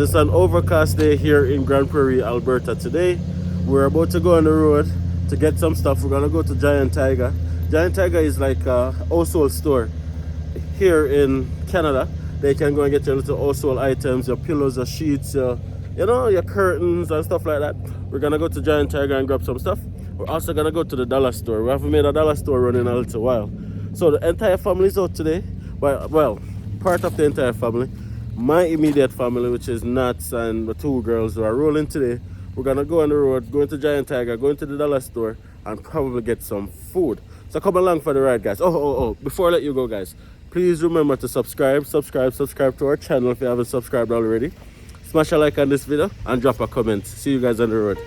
It's an overcast day here in Grand Prairie, Alberta today. We're about to go on the road to get some stuff. We're gonna go to Giant Tiger. Giant Tiger is like a household store here in Canada. They can go and get your little household items, your pillows, your sheets, your curtains and stuff like that. We're gonna go to Giant Tiger and grab some stuff. We're also gonna go to the dollar store. We haven't made a dollar store run in a little while. So the entire family is out today. Well, part of the entire family. My immediate family, which is Nats and the two girls who are rolling today. We're gonna go on the road, going to Giant Tiger, going to the dollar store, and probably get some food. So come along for the ride, guys. Oh, before I let you go, guys, please remember to subscribe to our channel if you haven't subscribed already. Smash a like on this video and drop a comment. See you guys on the road.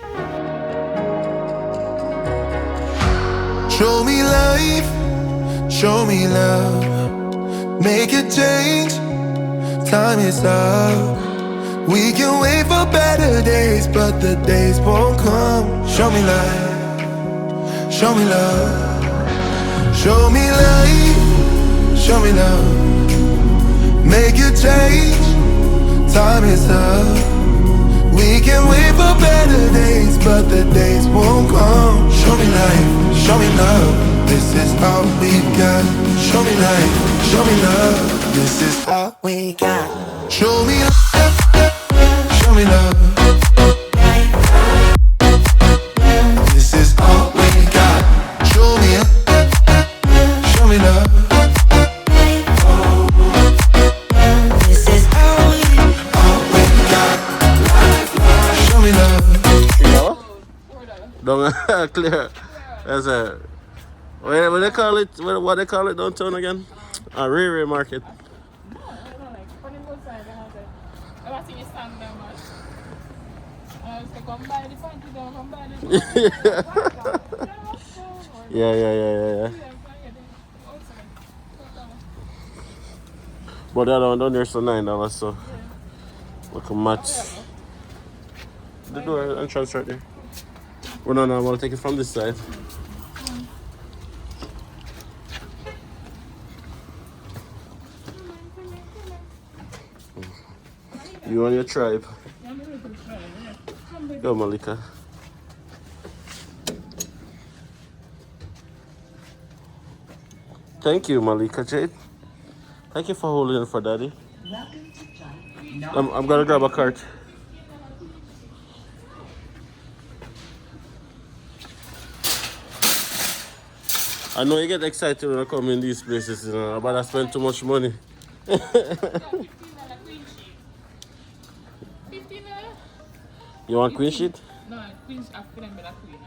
Show me life, show me love, make a change, time is up. We can wait for better days, but the days won't come. Show me life, show me love. Show me life, show me love, make a change, time is up. We can wait for better days, but the days won't come. Show me life, show me love, this is all we got. Show me life, show me love, this is all we got. Show me love, show me love, this is all we got. Show me love. This is all we got. Show me love. Don't clear. That's a what they call it? What they call it downtown again? A Riri market. Yeah. But the other one down there is $9, so look a match. The door entrance right there. Well, no, I'm gonna take it from this side. You and your tribe. Go, Malika. Thank you, Malika Jade. Thank you for holding it for Daddy. I'm gonna grab a cart. I know you get excited when I come in these places, but I spend too much money. You want queen sheet? No, queen sheet. I feel like better queen.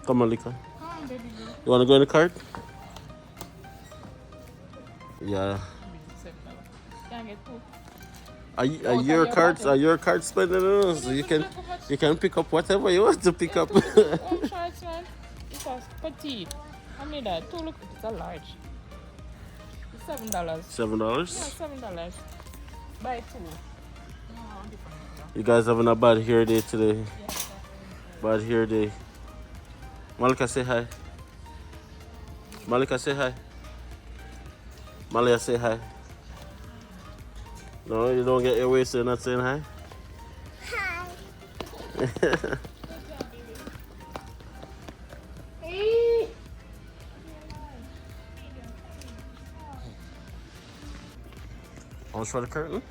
Come on, Lika. Come on, baby girl. You want to go in the cart? Yeah. Can I get two? Are your cards spending on us? So you can pick up whatever you want to pick up. One shorts, man. It's a petite. I made that. Two look, it's a large. It's $7. $7? Yeah, $7. Buy two. You guys having a bad hair day today? Yes, bad hair day. Malika, say hi. Malika, say hi. Malia, say hi. No, you don't get your way, so you're not saying hi? Hi. How much for the curtain?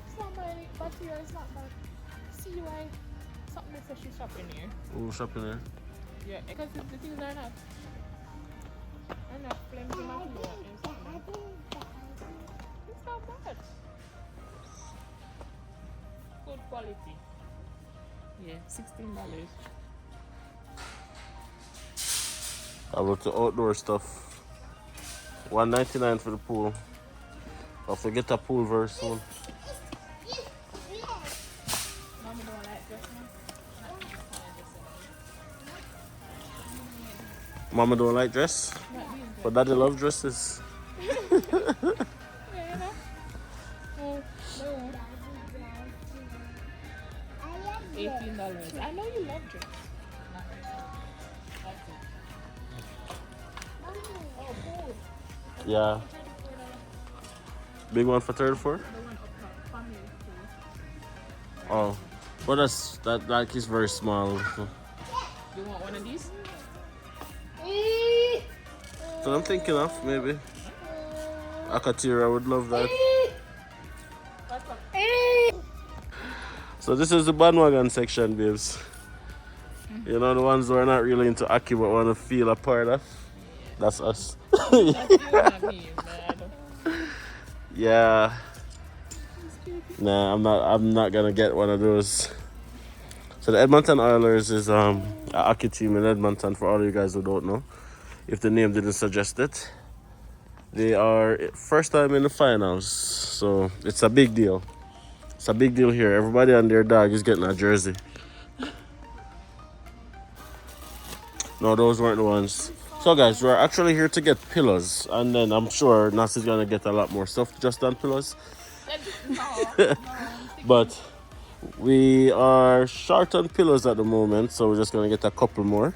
It's not my material, it's not bad. See why something that says she's shopping here. Ooh, shopping there. Yeah, because the things are not plenty material. It's not bad. Good quality. Yeah, $16. I wrote the outdoor stuff. $1.99 for the pool. I'll forget a pool very soon. Mommy don't like this one. Mama don't like dress, but Daddy love dresses. $18. I know you love dress. Yeah. Big one for 34? The one up top, family too. Oh. But that like is very small. You want one of these? So I'm thinking of maybe. Akatira would love that. What's up? So this is the bandwagon section, babes. You know, the ones who are not really into Aki but want to feel a part of. That's us. That's you, not me, but I don't. Yeah. Nah, I'm not gonna get one of those. So the Edmonton Oilers is an Aki team in Edmonton, for all of you guys who don't know. If the name didn't suggest it. They are first time in the finals. So it's a big deal. It's a big deal here. Everybody and their dog is getting a jersey. No, those weren't the ones. So guys, we're actually here to get pillows. And then I'm sure Nas is going to get a lot more stuff just than pillows. No. But we are short on pillows at the moment. So we're just going to get a couple more.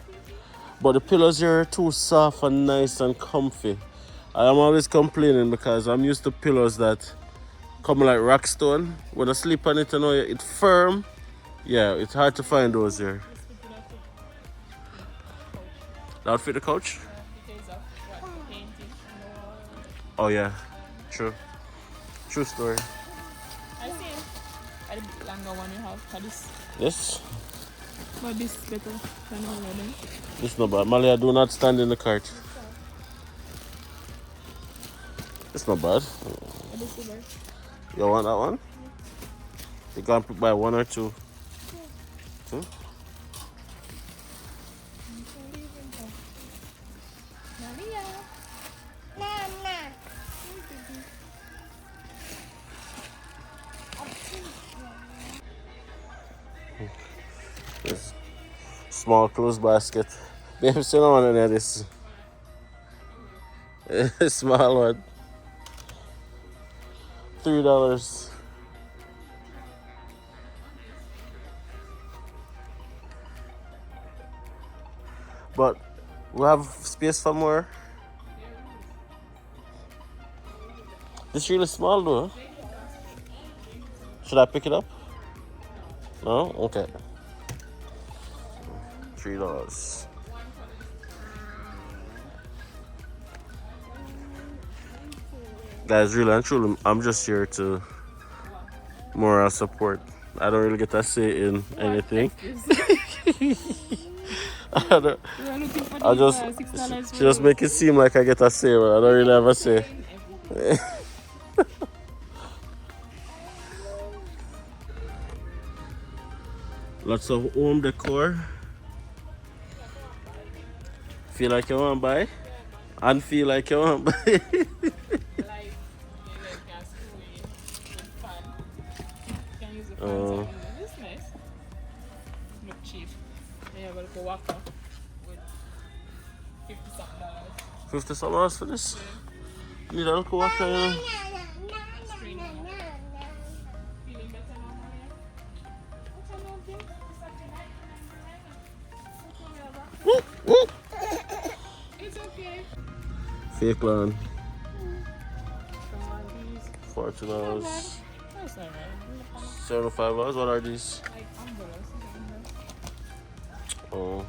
But the pillows here are too soft and nice and comfy. I am always complaining because I'm used to pillows that come like rock stone. When I sleep on it, I know it's firm. Yeah, it's hard to find those here. That would fit the couch? Because of what painting. Oh yeah, true. True story. I see it. I the longer one you have for this. This? But this is better than all of them. This not bad. Malia, do not stand in the cart. It's not bad. What is the bird? You want that one? You can buy one or two. Two? This small clothes basket. Baby, see no one in there. This small one. $3. But we have space for more. This really small though. Should I pick it up? No? Okay. $3. Guys, really and truly, I'm just here to moral support. I don't really get a say in anything. I just, she just make it seem like I get a say, but I don't really have a say. Lots of home decor. Feel like you want to buy? And feel like you want to buy? This nice. Look cheap. They have a little walker with $50 something. $50 for this? You need a little walker, you know? Feeling better now, Maria? It's okay. Fake lawn. $40. That's alright. $75. What are these? Like umbrellas. Oh.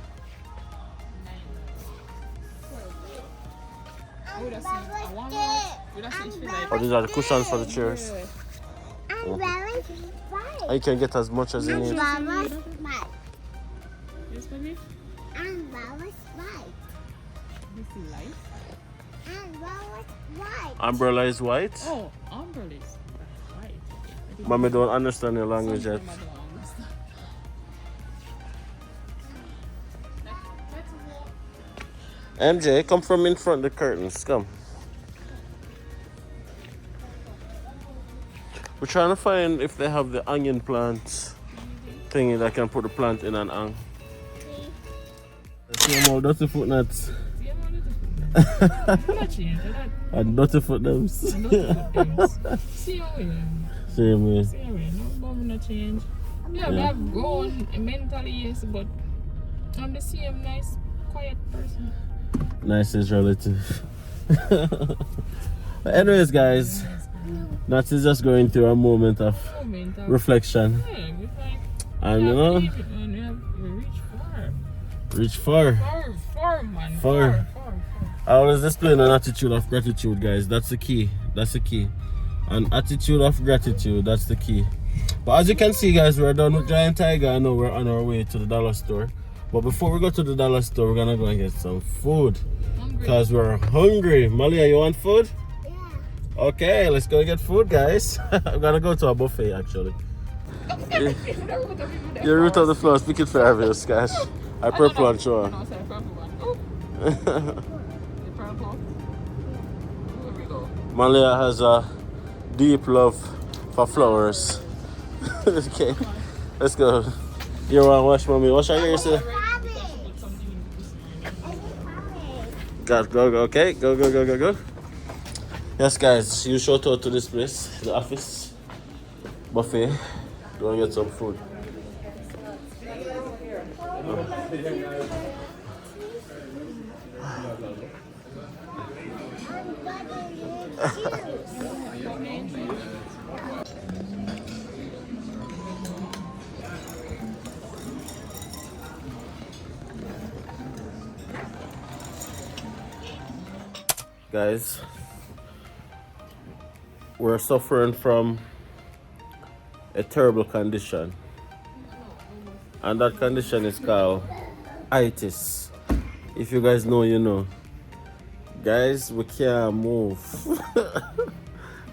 Oh, these are the cushions for the chairs. Oh. You can get as much as you need. Yes, baby? This is light. Umbrella is white. Oh, umbrella is white. Mommy don't understand your language yet. MJ, come from in front of the curtains. Come. We're trying to find if they have the onion plant thingy that can put the plant in an hang. See them all dirty foot nuts. And dirty foot names. Same way. Same way. Same way. No, but not change. Yeah, we have grown mentally, yes, but I'm the same nice, quiet person. Nice is relative. But anyways, guys, Nat is just going through a moment of reflection. Yeah, it's like, And you know, we reach far. reach far. Far, man. Far. Far. I always displaying an attitude of gratitude, guys. That's the key. That's the key. An attitude of gratitude. That's the key. But as you can see, guys, we're done with Giant Tiger. I know we're on our way to the dollar store. But before we go to the dollar store, we're gonna go and get some food. Because we're hungry. Malia, you want food? Yeah. Okay, let's go get food, guys. I'm gonna go to a buffet, actually. Your root of the floor, speak it for obvious, guys. I purple and sure. No, say purple one. The purple. Here we go. Malia has a deep love for flowers. Okay, let's go. You want to wash, mommy? Wash your hair, sir. Go. Okay, go. Yes, guys, you shout out to this place, the office buffet. Go and get some food. Guys, we're suffering from a terrible condition, and that condition is called itis. If you guys know, you know. Guys, we can't move.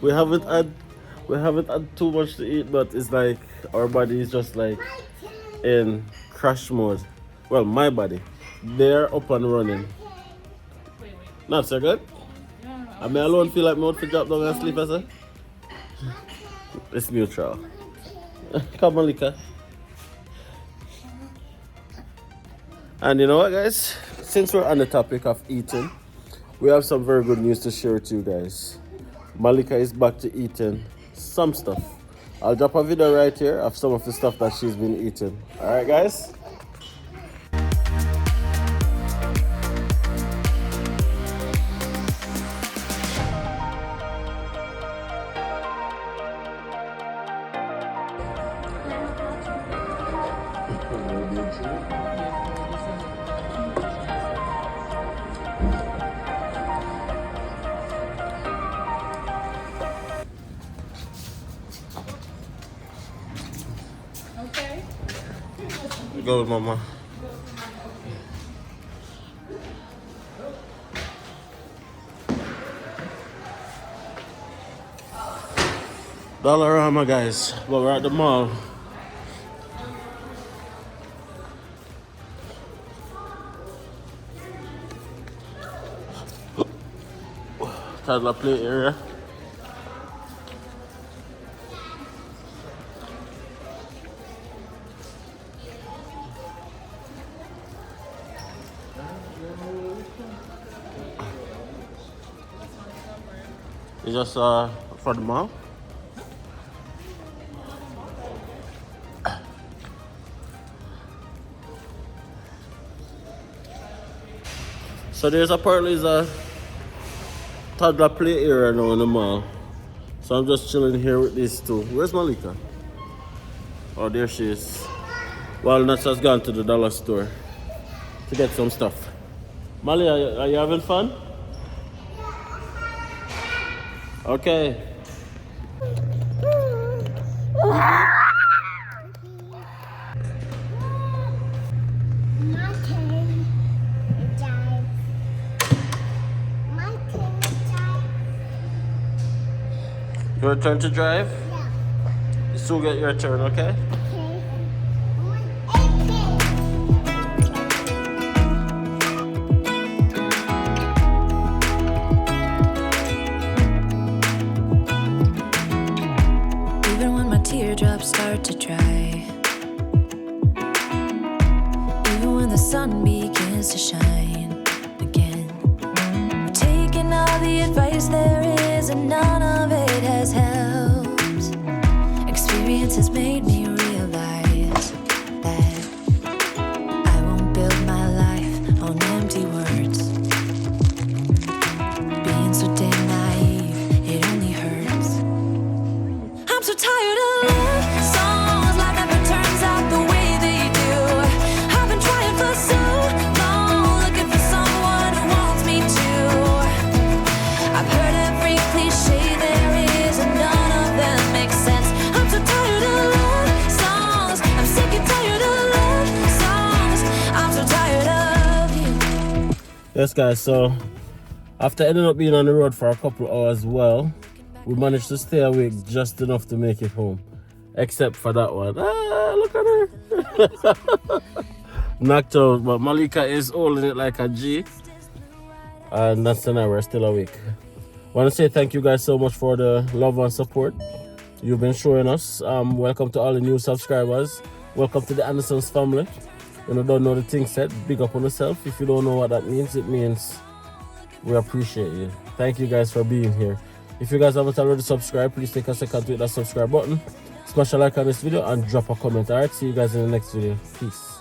we haven't had too much to eat, but it's like our body is just like in crash mode. Well, my body, they're up and running. Not so good. I mean, alone feel like my outfit drop down and sleep, I say. It's neutral. Come on, Lika. And you know what, guys? Since we're on the topic of eating, we have some very good news to share with you guys. Malika is back to eating some stuff. I'll drop a video right here of some of the stuff that she's been eating. Alright, guys? Okay. Go, mama. Dollarama, guys, but we're at the mall. Toddler play area. It's just for the mall. So there's apparently a toddler play area now in the mall. So I'm just chilling here with these two. Where's Malika? Oh, there she is. Walnuts has gone to the dollar store to get some stuff. Mali, are you having fun? Okay. Your turn to drive? Yeah. You still get your turn, okay? Even when my teardrops start to dry, even when the sun begins to shine again, I'm taking all the advice there is and none of it has helped. Experience has made me realize that I won't build my life on empty words. Being so damn naive, it only hurts. so tired of love songs. Life never turns out the way they do. I've been trying for so long, looking for someone who wants me to. I've heard every cliche there is, and none of them make sense. I'm so tired of love songs. I'm sick and tired of love songs. I'm so tired of you. Yes, guys, so after ending up being on the road for a couple of hours, well, we managed to stay awake just enough to make it home. Except for that one. Ah, look at her. Knocked out, but Malika is holding it like a G. And that's tonight, we're still awake. Want to say thank you guys so much for the love and support you've been showing us. Welcome to all the new subscribers. Welcome to the Andersons family. When you don't know the thing said, big up on yourself. If you don't know what that means, it means we appreciate you. Thank you guys for being here. If you guys haven't already subscribed, please take a second to hit that subscribe button. Smash a like on this video and drop a comment. Alright, see you guys in the next video. Peace.